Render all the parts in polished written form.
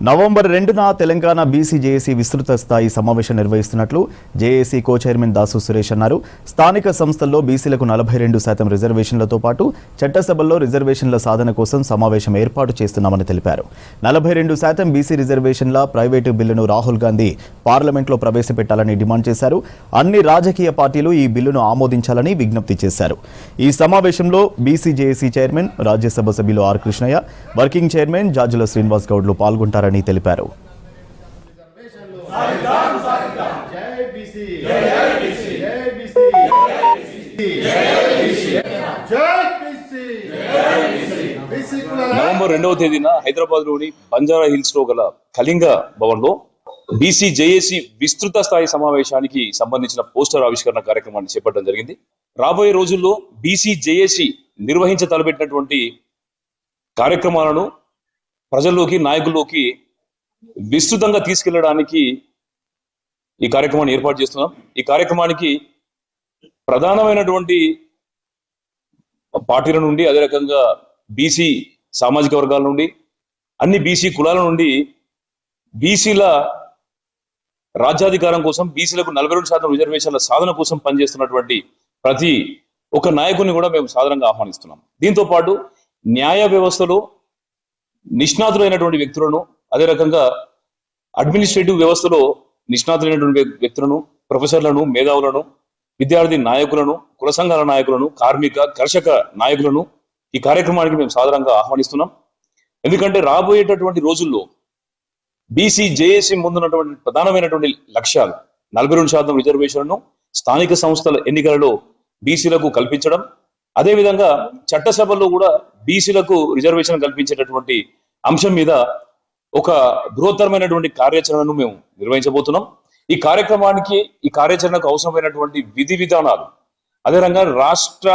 November 2న Telangana BC JAC విస్తృత స్థాయి సమావేశం నిర్వహిస్తున్నట్లు జేఏసీ కో చైర్మన్ దాసు సురేష్ అన్నారు. స్థానిక సంస్థల్లో బీసీలకు 42% రిజర్వేషన్లతో పాటు చట్టసభల్లో రిజర్వేషన్ల సాధన కోసం సమావేశం ఏర్పాటు చేస్తున్నామని తెలిపారు. 42% బీసీ రిజర్వేషన్ల ప్రైవేటు బిల్లును రాహుల్ గాంధీ పార్లమెంట్లో ప్రవేశపెట్టాలని డిమాండ్ చేశారు. అన్ని రాజకీయ పార్టీలు ఈ బిల్లును ఆమోదించాలని విజ్ఞప్తి చేశారు. ఈ సమావేశంలో BC JAC chairman, Rajya Sabha R Krishnaiah, working chairman Jajula Srinivas గౌడ్లు పాల్గొంటారని తెలిపారు. నవంబర్ 2వ తేదీన హైదరాబాద్ లోని బంజారా హిల్స్ లో గల కళింగ భవన్ లో బీసీ జేఏసీ విస్తృత స్థాయి సమావేశానికి సంబంధించిన పోస్టర్ ఆవిష్కరణ కార్యక్రమాన్ని చేపట్టడం జరిగింది. రాబోయే రోజుల్లో బీసీ జేఏసీ నిర్వహించ తలపెట్టినటువంటి కార్యక్రమాలను ప్రజల్లోకి, నాయకుల్లోకి విస్తృతంగా తీసుకెళ్లడానికి ఈ కార్యక్రమాన్ని ఏర్పాటు చేస్తున్నాం. ఈ కార్యక్రమానికి ప్రధానమైనటువంటి పార్టీల నుండి, అదే రకంగా బీసీ సామాజిక వర్గాల నుండి, అన్ని బీసీ కులాల నుండి బీసీల రాజ్యాధికారం కోసం, బీసీలకు 42% రిజర్వేషన్ల సాధన కోసం పనిచేస్తున్నటువంటి ప్రతి ఒక్క నాయకుని కూడా మేము సాధారణంగా ఆహ్వానిస్తున్నాం. దీంతో పాటు న్యాయ వ్యవస్థలో నిష్ణాతులైనటువంటి వ్యక్తులను, అదే రకంగా అడ్మినిస్ట్రేటివ్ వ్యవస్థలో నిష్ణాతులైనటువంటి వ్యక్తులను, ప్రొఫెసర్లను, మేధావులను, విద్యార్థి నాయకులను, కుల సంఘాల నాయకులను, కార్మిక, కర్షక నాయకులను ఈ కార్యక్రమానికి మేము సాధారణంగా ఆహ్వానిస్తున్నాం. ఎందుకంటే రాబోయేటటువంటి రోజుల్లో బీసీ జేఏసీ ముందున్నటువంటి ప్రధానమైనటువంటి లక్ష్యాలు 42% రిజర్వేషన్లను స్థానిక సంస్థల ఎన్నికలలో బీసీలకు కల్పించడం, అదేవిధంగా చట్టసభల్లో కూడా బీసీలకు రిజర్వేషన్ కల్పించేటటువంటి అంశం మీద ఒక బృహత్తరమైనటువంటి కార్యాచరణను మేము నిర్వహించబోతున్నాం. ఈ కార్యాచరణకు అవసరమైనటువంటి విధి విధానాలు, అదేవిధంగా రాష్ట్ర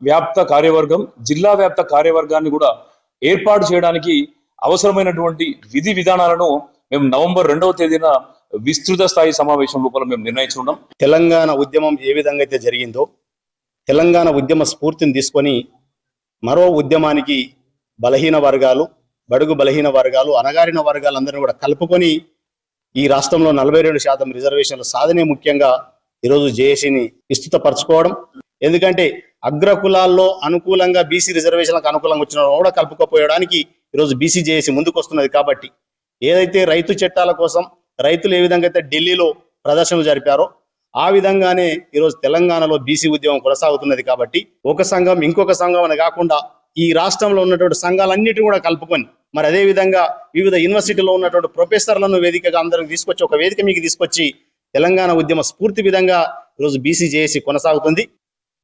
వ్యాప్త కార్యవర్గం, జిల్లా వ్యాప్త కార్యవర్గాన్ని కూడా ఏర్పాటు చేయడానికి అవసరమైనటువంటి విధి విధానాలను మేము నవంబర్ 2వ తేదీన విస్తృత స్థాయి సమావేశం లోపల మేము నిర్ణయించుకున్నాం. తెలంగాణ ఉద్యమం ఏ విధంగా అయితే జరిగిందో, తెలంగాణ ఉద్యమ స్ఫూర్తిని తీసుకొని మరో ఉద్యమానికి బలహీన వర్గాలు, బడుగు బలహీన వర్గాలు, అణగారిన వర్గాలందరినీ కూడా కలుపుకొని ఈ రాష్ట్రంలో 42% రిజర్వేషన్ల సాధనే ముఖ్యంగా ఈరోజు జేఏసీని విస్తృతపరచుకోవడం. ఎందుకంటే అగ్రకులాల్లో అనుకూలంగా బీసీ రిజర్వేషన్లకు అనుకూలంగా వచ్చిన కూడా కలుపుకపోయడానికి ఈరోజు బీసీ జేఏసీ ముందుకు వస్తున్నది. కాబట్టి ఏదైతే రైతు చట్టాల కోసం రైతులు ఏ విధంగా అయితే ఢిల్లీలో ప్రదర్శనలు జరిపారో ఆ విధంగానే ఈరోజు తెలంగాణలో బీసీ ఉద్యమం కొనసాగుతున్నది. కాబట్టి ఒక సంఘం ఇంకొక సంఘం అని కాకుండా ఈ రాష్ట్రంలో ఉన్నటువంటి సంఘాలన్నిటిని కూడా కలుపుకొని, మరి అదే విధంగా వివిధ యూనివర్సిటీలో ఉన్నటువంటి ప్రొఫెసర్లను వేదికగా అందరికి తీసుకొచ్చి, ఒక వేదిక మీకు తీసుకొచ్చి తెలంగాణ ఉద్యమ స్ఫూర్తి విధంగా ఈరోజు బీసీ జేఏసీ కొనసాగుతుంది.